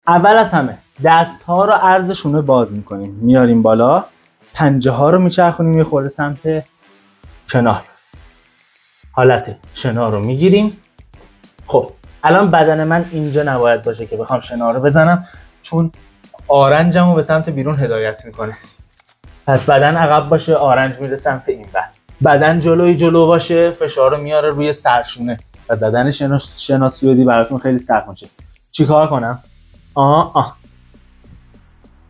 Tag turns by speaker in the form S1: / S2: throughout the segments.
S1: اول از همه دست ها رو عرض شونه باز میکنیم، میاریم بالا، پنجه ها رو میچرخونیم یه خورده سمت کنار، حالت شنا رو میگیریم. خب الان بدن من اینجا نباید باشه که بخوام شنا رو بزنم، چون آرنجمو به سمت بیرون هدایت میکنه. پس بدن عقب باشه، آرنج میره سمت این بر. بدن جلو باشه، فشار رو میاره روی سرشونه و زدن شنا سوئدی براتون خیلی سخت میشه. چیکار کنم؟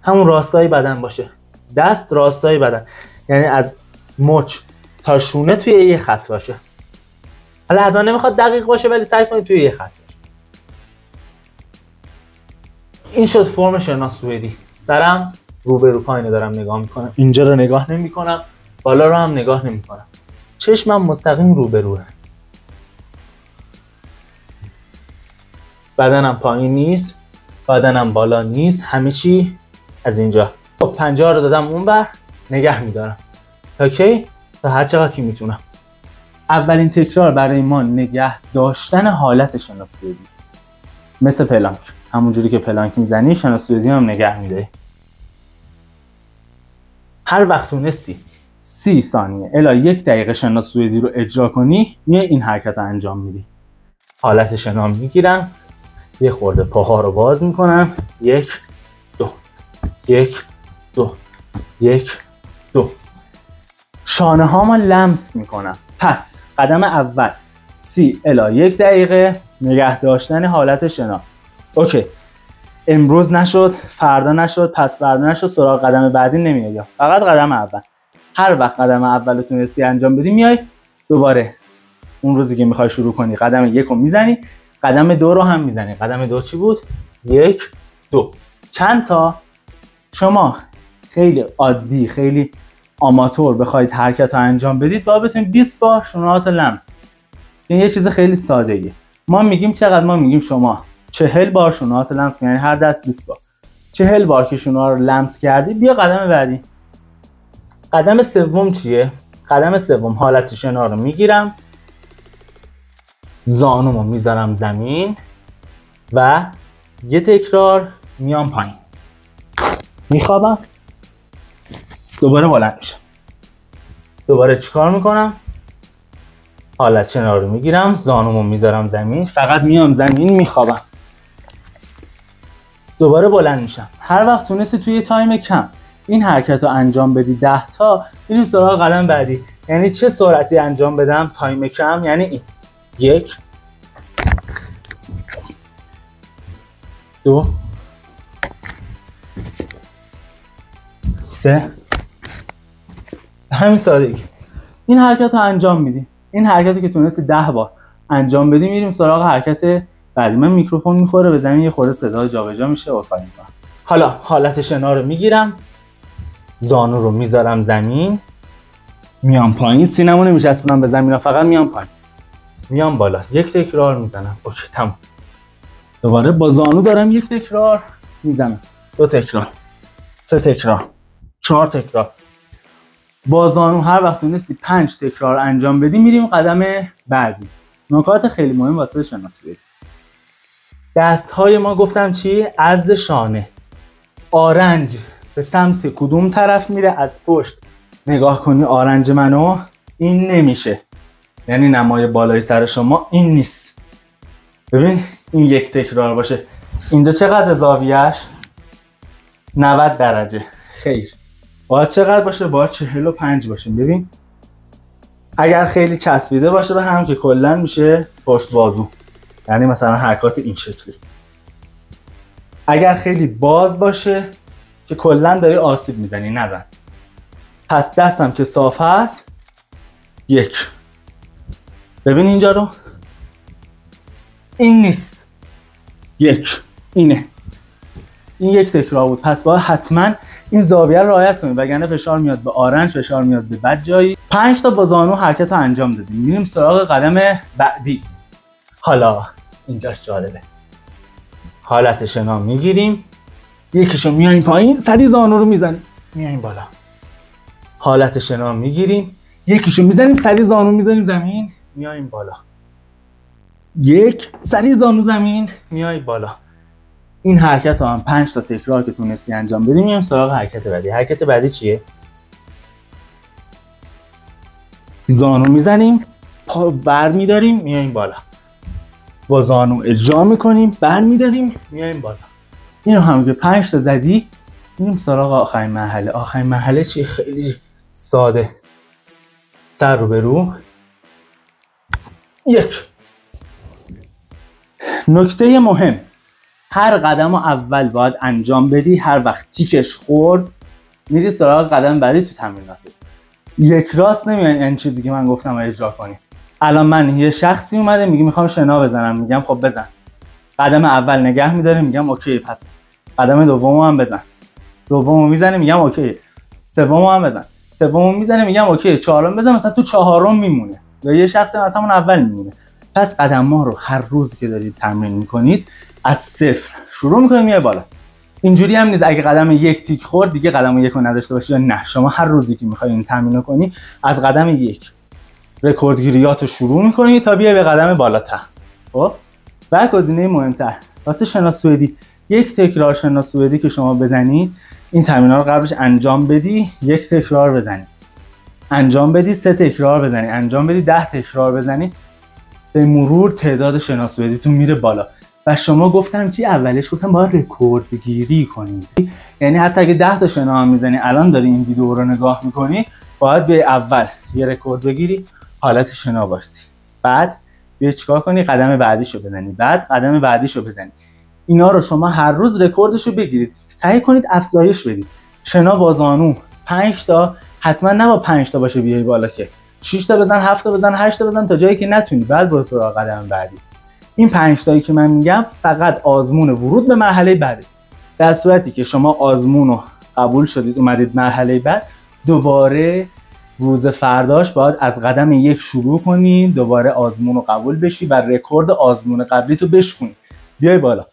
S1: همون راستای بدن باشه، دست راستای بدن، یعنی از مچ تا شونه توی یه خط باشه. حالا حتما نمیخواد دقیق باشه ولی سعی کنید توی یه خط باشه. این شد فرم شنا سوئدی. سرم روبرو پایینه دارم نگاه میکنم، اینجا رو نگاه نمیکنم، بالا رو هم نگاه نمیکنم، چشمم مستقیم روبروه، بدنم پایین نیست، بدنم بالا نیست، همه چی از اینجا. خب پنجه ها رو دادم اون بر، نگه میدارم اوکی تا هر چقدر که میتونم. اولین تکرار برای ما نگه داشتن حالت شنا سوئدی، مثل پلانک، همون جوری که پلانک میزنی شنا سوئدی هم نگه میداری. هر وقت تونستی 30 ثانیه الی 1 دقیقه شنا سوئدی رو اجرا کنی، میای این حرکت رو انجام میدی. حالت شنا میگیرم، یه خورده پاها رو باز میکنم، 1 2 1 2 1 2. شانه هامو لمس میکنم. پس قدم اول 30 الی 1 دقیقه نگه داشتن حالت شنا. اوکی، امروز نشد، فردا نشد، پس فردا نشد، سراغ قدم بعدی نمیای، فقط قدم اول. هر وقت قدم اول رو تونستی انجام بدی، میای دوباره اون روزی که میخوای شروع کنی قدم 1 رو میزنی، قدم 2 رو هم میزنی. قدم 2 چی بود؟ 1 2. چند تا شما خیلی عادی، خیلی آماتور بخواید حرکت رو انجام بدید، باید بتونید 20 بار شونه‌هات لمس. این یه چیز خیلی ساده‌ایه. ما میگیم چقدر؟ ما میگیم شما 40 بار شونه‌هات لمس، یعنی هر دست 20 بار. 40 بار که شونه‌ها رو لمس کردی، بیا قدم بعدی. قدم سوم چیه؟ قدم سوم حالت شنا رو میگیرم، زانومو میذارم زمین و یه تکرار میام پایین، میخوابم، دوباره بلند میشم، دوباره چیکار میکنم؟ حالت شنا رو میگیرم، زانومو میذارم زمین، فقط میام زمین، میخوابم، دوباره بلند میشم. هر وقت تونستی توی تایم کم این حرکت رو انجام بدی 10 تا، میریم سراغ قدم بعدی. یعنی چه سرعتی انجام بدم؟ تایم کم، یعنی این 1 2 3. همین سادگی این حرکت رو انجام میدی. این حرکتی که تونستی 10 بار انجام بدی، میریم سراغ حرکت بعدی. من میکروفون میخوره به زمین، یه خورده صدا جابجا میشه، عذرخواهی میکنم. حالا حالت شنا رو میگیرم، زانو رو میذارم زمین، میام پایین، سینمو نمیچسبونم به زمین، فقط میام پایین، میام بالا، 1 تکرار میزنم. اوکی تمام. دوباره با زانو دارم 1 تکرار میزنم، 2 تکرار، 3 تکرار، 4 تکرار. با زانو هر وقت تونستی 5 تکرار انجام بدی، میریم قدم بعدی. نکات خیلی مهم واسه شنا سوئدی. دست های ما گفتم چی؟ عرض شانه. آرنج به سمت کدوم طرف میره؟ از پشت نگاه کنی آرنج منو، این نمیشه، یعنی نمای بالای سر شما این نیست. ببین این 1 تکرار باشه. اینجا چقدر زاویه‌اش؟ 90 درجه. خیر، باید چقدر باشه؟ باید 45 باشه. ببین اگر خیلی چسبیده باشه به هم که کلا میشه پشت بازو، یعنی مثلا حرکات این شکلی. اگر خیلی باز باشه که کلا داری آسیب میزنی، نزن. پس دستم که صاف هست، 1. ببین اینجا رو، این نیست، 1 اینه. این 1 تکرار بود. پس باید حتما این زاویه رو رعایت کنید، وگرنه فشار میاد به آرنج، فشار میاد به بد جایی. 5 تا با زانو حرکت رو انجام دادیم، میریم سراغ قدم بعدی. حالا اینجاش جالبه. حالت شنا میگیریم، یکیشو میایم پایین، سری زانو رو میزنیم، میایم بالا. حالت شنا میگیریم، یکیشو میزنیم، سری زانو میزنیم زمین، میایم بالا. 1 سری زانو زمین، میای بالا. این حرکت رو هم 5 تا تکرار که تونستی انجام بدی میایم سراغ حرکت بعدی. حرکت بعدی چیه؟ زانو میزنیم، پا بر میداریم میایم بالا، با زانو اجرا میکنیم، بر میداریم میایم بالا. اینو هم که 5 تا زدی میریم سراغ آخرین مرحله. آخرین مرحله چیه؟ خیلی ساده. سر رو به رو. یک نکته مهم، هر قدم رو اول باید انجام بدی. هر وقت تیکش خورد میری سراغ قدم بعدی تو تمریناتت. یک راست نمیای این چیزی که من گفتم رو اجرا کنی. الان من یه شخصی اومده میگه میخوام شنا بزنم، میگم خب بزن. قدم اول نگه میداره، میگم اوکی پس قدم دومو هم بزن. دومو میزنه میگم اوکی. سومو هم بزن. سومو میزنه میگم اوکی. چهارم بزن، مثلا تو چهارم میمونه. یا یه شخصی مثلا اون اول میمونه. پس قدم‌ها رو هر روز که دارید تمرین میکنید از صفر شروع میکنید میای بالا. اینجوری هم نیست اگه قدم یک تیک خورد دیگه قدم یک رو نداشته باشی، یا نه. شما هر روزی که میخوای این تمرین رو کنی از قدم یک رکوردگیریات رو شروع میکنی تا بیای به قدم بالاتر. خب و گزینه مهمتر واسه شنا سوئدی، یک تکرار شنا سوئدی که شما بزنی، این تمرین‌ها رو قبلش انجام بدی، یک تکرار بزنی، انجام بدی 3 تکرار بزنی، انجام بدی 10 تکرار بزنی، به مرور تعداد شنا سوئدیتون میره بالا. و شما گفتم چی اولش؟ گفتم باید رکوردگیری کنی. یعنی حتی اگه 10 تا شنا هم میزنی، الان داری این ویدیو رو نگاه میکنی، باید به اول یه رکورد بگیری، حالت شنا باشی، بعد بیا چیکار کنی؟ قدم بعدیشو بزنی، بعد قدم بعدیشو بزنی. اینا رو شما هر روز رکوردشو بگیرید. سعی کنید افزایش بدید. شنا با زانو 5 تا، حتما نه با 5 تا باشه بیای بالا، که 6 تا بزن، 7 تا بزن، 8 تا بزن تا جایی که نتونی، بعد برو سراغ قدم بعدی. این 5 تایی که من میگم فقط آزمون ورود به مرحله بعدی. در صورتی که شما آزمون رو قبول شدید اومدید مرحله بعد، دوباره روز فرداش باید از قدم یک شروع کنی، دوباره آزمون رو قبول بشی و رکورد آزمون قبلی تو بشکنی، بیای بالا.